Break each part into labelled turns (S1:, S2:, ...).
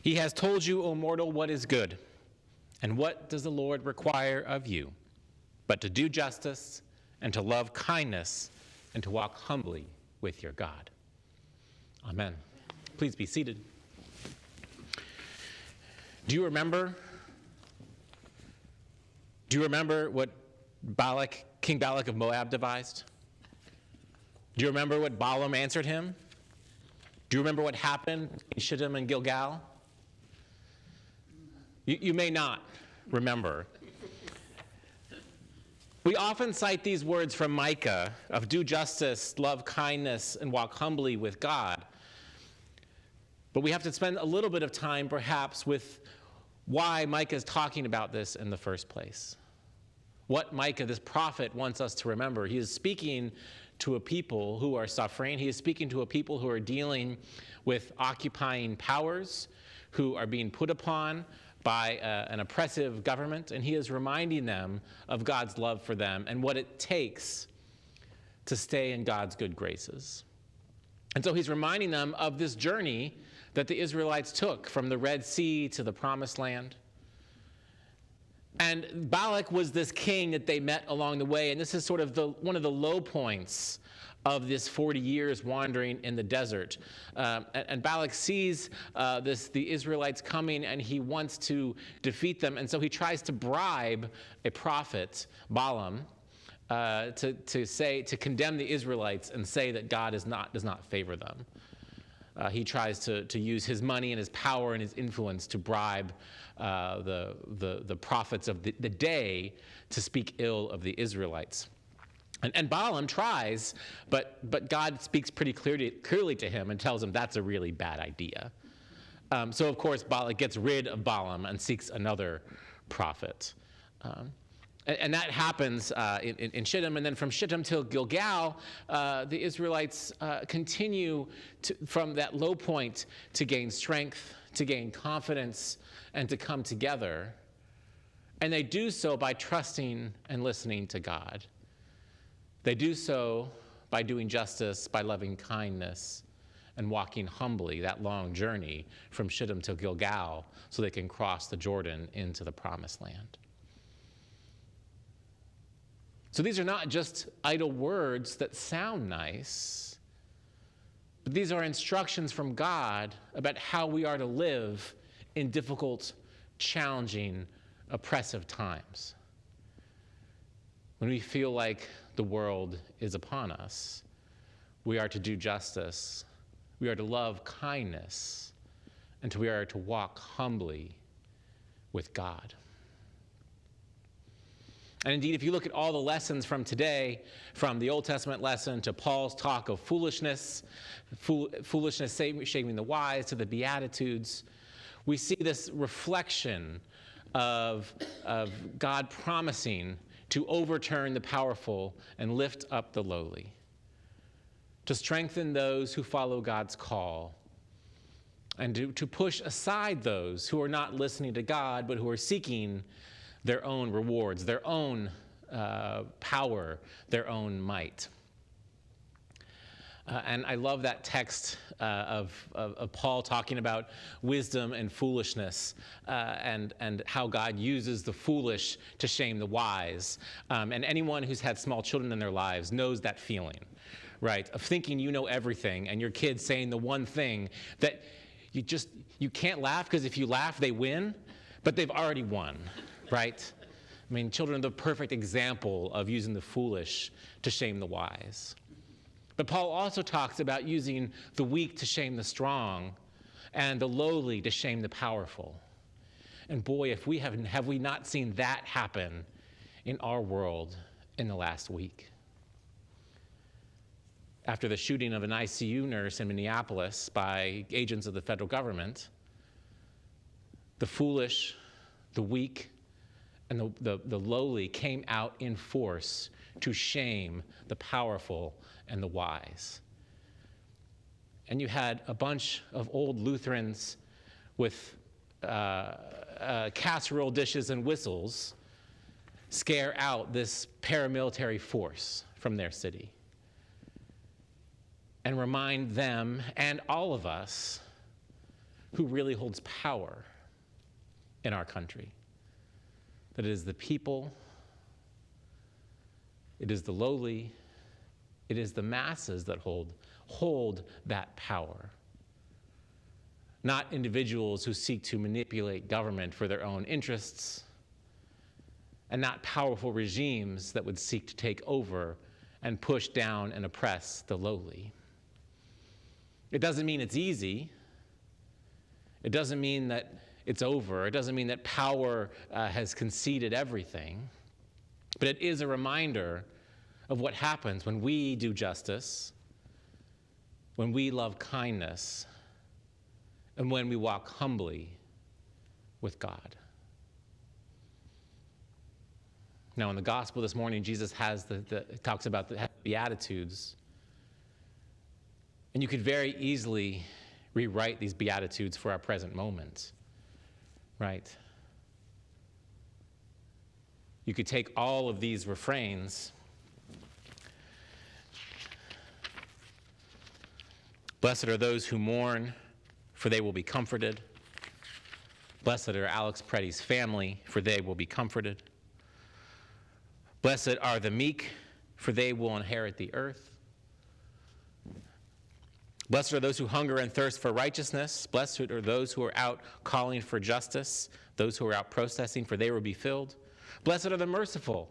S1: He has told you, O mortal, what is good. And what does the Lord require of you? But to do justice, and to love kindness, and to walk humbly with your God. Amen. Please be seated. Do you remember what King Balak of Moab devised? Do you remember what Balaam answered him? Do you remember what happened in Shittim and Gilgal? You may not remember. We often cite these words from Micah of do justice, love kindness, and walk humbly with God. But we have to spend a little bit of time perhaps with why Micah is talking about this in the first place. What Micah, this prophet, wants us to remember. He is speaking to a people who are suffering. He is speaking to a people who are dealing with occupying powers, who are being put upon by an oppressive government, and he is reminding them of God's love for them and what it takes to stay in God's good graces. And so he's reminding them of this journey that the Israelites took from the Red Sea to the Promised Land. And Balak was this king that they met along the way, and this is sort of one of the low points of this 40 years wandering in the desert. And Balak sees the Israelites coming, and he wants to defeat them. And so he tries to bribe a prophet, Balaam, to condemn the Israelites and say that God does not favor them. He tries to use his money and his power and his influence to bribe the prophets of the day to speak ill of the Israelites. And Balaam tries, but God speaks pretty clearly to him and tells him that's a really bad idea. So, of course, Balak gets rid of Balaam and seeks another prophet. And that happens in Shittim. And then from Shittim till Gilgal, the Israelites continue from that low point to gain strength, to gain confidence, and to come together. And they do so by trusting and listening to God. They do so by doing justice, by loving kindness, and walking humbly that long journey from Shittim to Gilgal so they can cross the Jordan into the Promised Land. So these are not just idle words that sound nice, but these are instructions from God about how we are to live in difficult, challenging, oppressive times. When we feel like the world is upon us, we are to do justice, we are to love kindness, and we are to walk humbly with God. And indeed, if you look at all the lessons from today, from the Old Testament lesson to Paul's talk of foolishness shaping the wise, to the Beatitudes, we see this reflection of God promising to overturn the powerful and lift up the lowly, to strengthen those who follow God's call, and to push aside those who are not listening to God, but who are seeking their own rewards, their own power, their own might. And I love that text of Paul talking about wisdom and foolishness and how God uses the foolish to shame the wise. And anyone who's had small children in their lives knows that feeling, right? Of thinking you know everything and your kid's saying the one thing that you can't laugh because if you laugh, they win, but they've already won, right? I mean, children are the perfect example of using the foolish to shame the wise. But Paul also talks about using the weak to shame the strong and the lowly to shame the powerful. And boy, have we not seen that happen in our world in the last week. After the shooting of an ICU nurse in Minneapolis by agents of the federal government, the foolish, the weak, and the lowly came out in force to shame the powerful and the wise. And you had a bunch of old Lutherans with casserole dishes and whistles scare out this paramilitary force from their city and remind them and all of us who really holds power in our country. That it is the people, it is the lowly, it is the masses that hold that power. Not individuals who seek to manipulate government for their own interests, and not powerful regimes that would seek to take over and push down and oppress the lowly. It doesn't mean it's easy. It doesn't mean that it's over. It doesn't mean that power has conceded everything. But it is a reminder of what happens when we do justice, when we love kindness, and when we walk humbly with God. Now, in the gospel this morning, Jesus talks about the Beatitudes. And you could very easily rewrite these Beatitudes for our present moment, right? You could take all of these refrains. Blessed are those who mourn, for they will be comforted. Blessed are Alex Preddy's family, for they will be comforted. Blessed are the meek, for they will inherit the earth. Blessed are those who hunger and thirst for righteousness. Blessed are those who are out calling for justice, those who are out protesting, for they will be filled. Blessed are the merciful,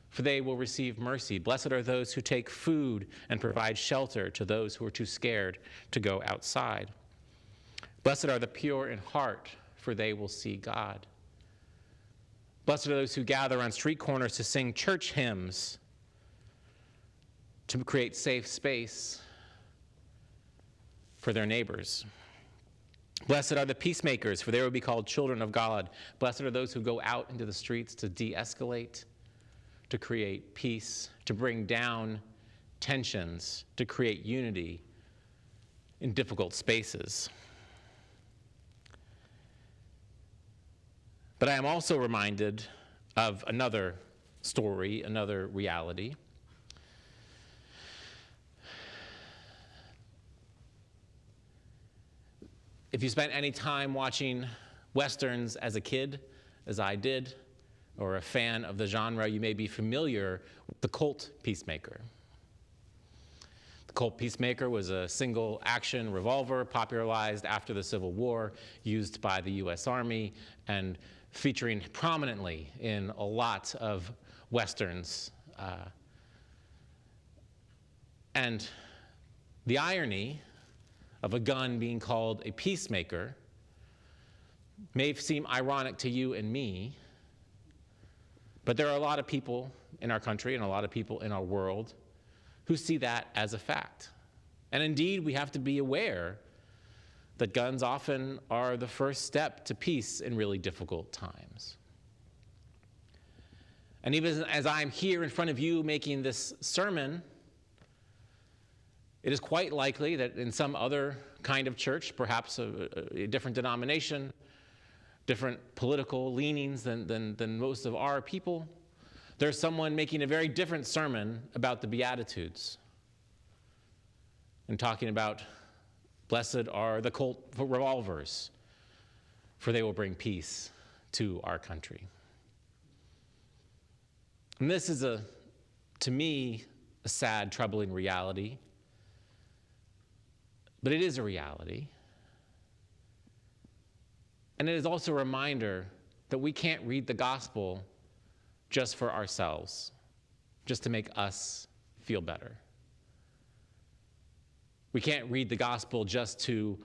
S1: for they will receive mercy. Blessed are those who take food and provide shelter to those who are too scared to go outside. Blessed are the pure in heart, for they will see God. Blessed are those who gather on street corners to sing church hymns, to create safe space for their neighbors. Blessed are the peacemakers, for they will be called children of God. Blessed are those who go out into the streets to de-escalate, to create peace, to bring down tensions, to create unity in difficult spaces. But I am also reminded of another story, another reality. If you spent any time watching Westerns as a kid, as I did, or a fan of the genre, you may be familiar with the Colt Peacemaker. The Colt Peacemaker was a single-action revolver popularized after the Civil War, used by the U.S. Army, and featuring prominently in a lot of Westerns. And the irony of a gun being called a peacemaker may seem ironic to you and me, but there are a lot of people in our country and a lot of people in our world who see that as a fact. And indeed, we have to be aware that guns often are the first step to peace in really difficult times. And even as I'm here in front of you making this sermon, it is quite likely that in some other kind of church, perhaps a different denomination, different political leanings than most of our people, there's someone making a very different sermon about the Beatitudes and talking about blessed are the Colt revolvers, for they will bring peace to our country. And this is, to me, a sad, troubling reality. But it is a reality. And it is also a reminder that we can't read the gospel just for ourselves, just to make us feel better. We can't read the gospel just to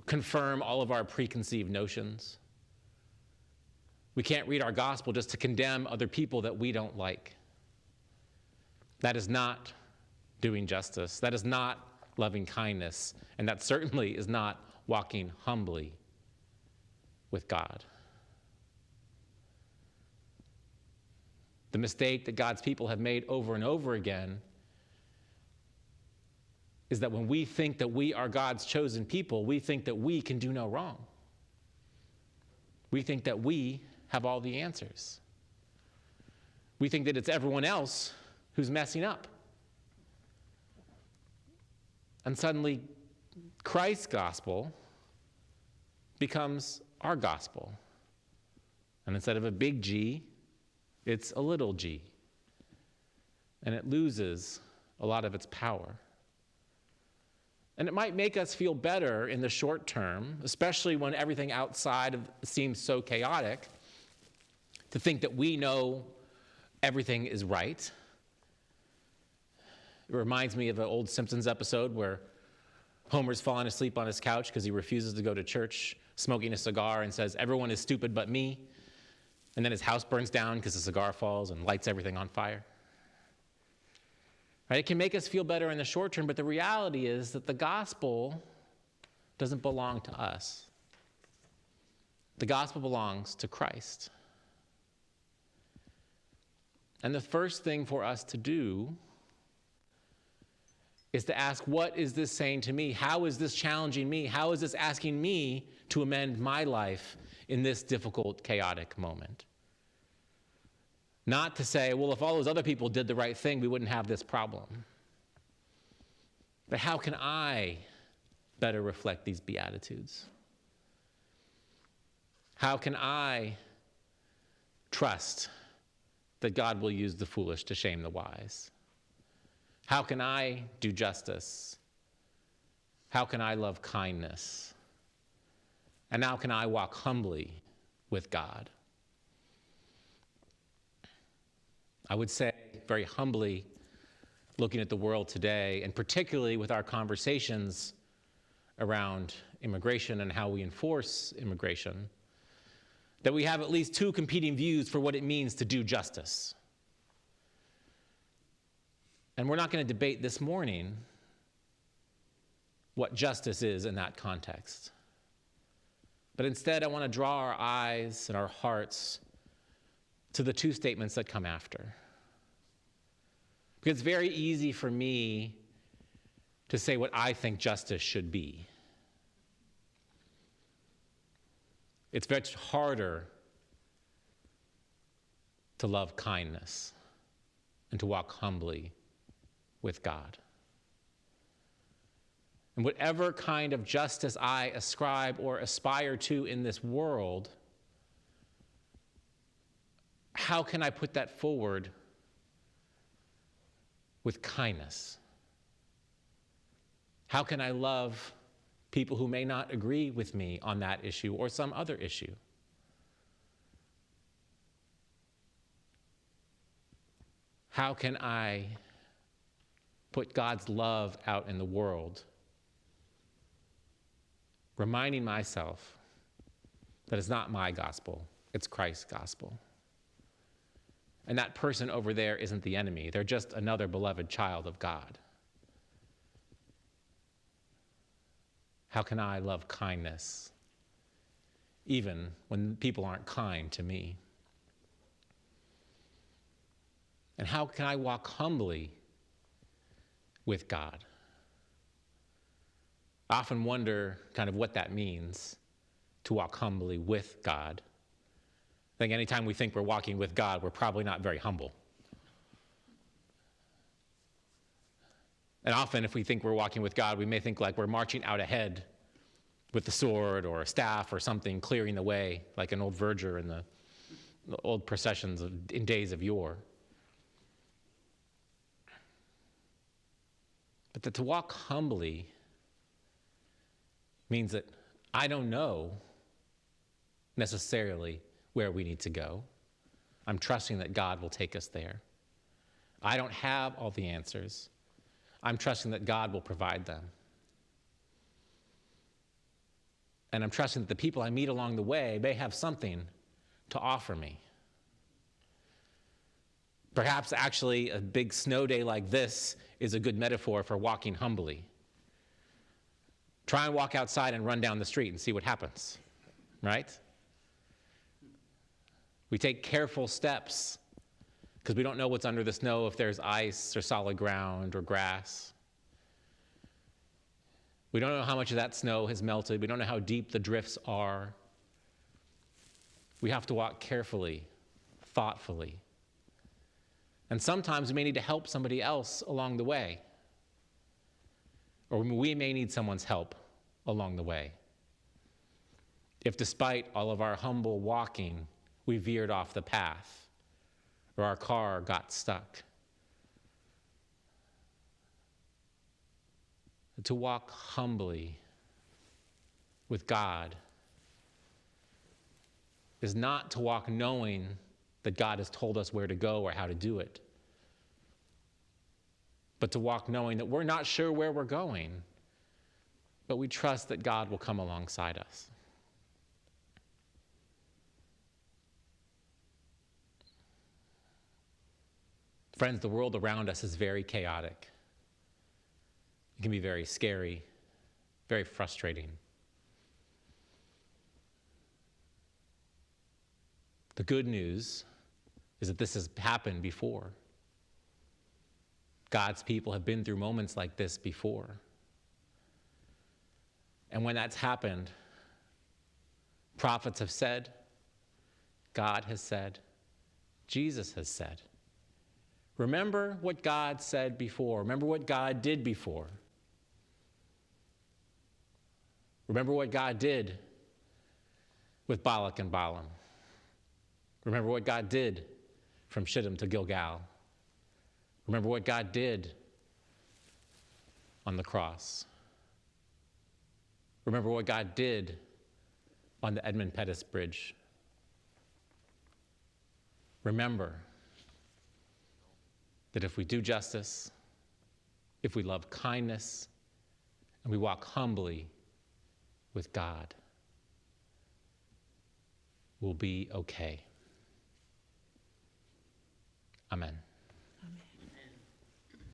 S1: confirm all of our preconceived notions. We can't read our gospel just to condemn other people that we don't like. That is not doing justice. That is not loving kindness. And that certainly is not walking humbly with God. The mistake that God's people have made over and over again is that when we think that we are God's chosen people, we think that we can do no wrong. We think that we have all the answers. We think that it's everyone else who's messing up. And suddenly, Christ's gospel becomes our gospel. And instead of a big G, it's a little g. And it loses a lot of its power. And it might make us feel better in the short term, especially when everything outside seems so chaotic, to think that we know everything is right. It reminds me of an old Simpsons episode where Homer's falling asleep on his couch because he refuses to go to church, smoking a cigar, and says, "Everyone is stupid but me." And then his house burns down because the cigar falls and lights everything on fire. Right? It can make us feel better in the short term, but the reality is that the gospel doesn't belong to us. The gospel belongs to Christ. And the first thing for us to do is to ask, what is this saying to me? How is this challenging me? How is this asking me to amend my life in this difficult, chaotic moment? Not to say, well, if all those other people did the right thing, we wouldn't have this problem. But how can I better reflect these Beatitudes? How can I trust that God will use the foolish to shame the wise? How can I do justice? How can I love kindness? And how can I walk humbly with God? I would say very humbly, looking at the world today, and particularly with our conversations around immigration and how we enforce immigration, that we have at least two competing views for what it means to do justice. And we're not going to debate this morning what justice is in that context. But instead, I want to draw our eyes and our hearts to the two statements that come after. Because it's very easy for me to say what I think justice should be. It's much harder to love kindness and to walk humbly with God. And whatever kind of justice I ascribe or aspire to in this world, how can I put that forward with kindness? How can I love people who may not agree with me on that issue or some other issue? How can I put God's love out in the world, reminding myself that it's not my gospel, it's Christ's gospel? And that person over there isn't the enemy. They're just another beloved child of God. How can I love kindness even when people aren't kind to me? And how can I walk humbly with God? I often wonder kind of what that means, to walk humbly with God. I think anytime we think we're walking with God, we're probably not very humble. And often if we think we're walking with God, we may think like we're marching out ahead with the sword or a staff or something, clearing the way, like an old verger in the old processions in days of yore. But that to walk humbly means that I don't know necessarily where we need to go. I'm trusting that God will take us there. I don't have all the answers. I'm trusting that God will provide them. And I'm trusting that the people I meet along the way may have something to offer me. Perhaps actually a big snow day like this is a good metaphor for walking humbly. Try and walk outside and run down the street and see what happens, right? We take careful steps because we don't know what's under the snow, if there's ice or solid ground or grass. We don't know how much of that snow has melted. We don't know how deep the drifts are. We have to walk carefully, thoughtfully. And sometimes we may need to help somebody else along the way. Or we may need someone's help along the way. If despite all of our humble walking, we veered off the path or our car got stuck. To walk humbly with God is not to walk knowing that God has told us where to go or how to do it, but to walk knowing that we're not sure where we're going, but we trust that God will come alongside us. Friends, the world around us is very chaotic. It can be very scary, very frustrating. The good news is that this has happened before. God's people have been through moments like this before. And when that's happened, prophets have said, God has said, Jesus has said, remember what God said before. Remember what God did before. Remember what God did with Balak and Balaam. Remember what God did from Shittim to Gilgal. Remember what God did on the cross. Remember what God did on the Edmund Pettus Bridge. Remember that if we do justice, if we love kindness, and we walk humbly with God, we'll be okay. Amen.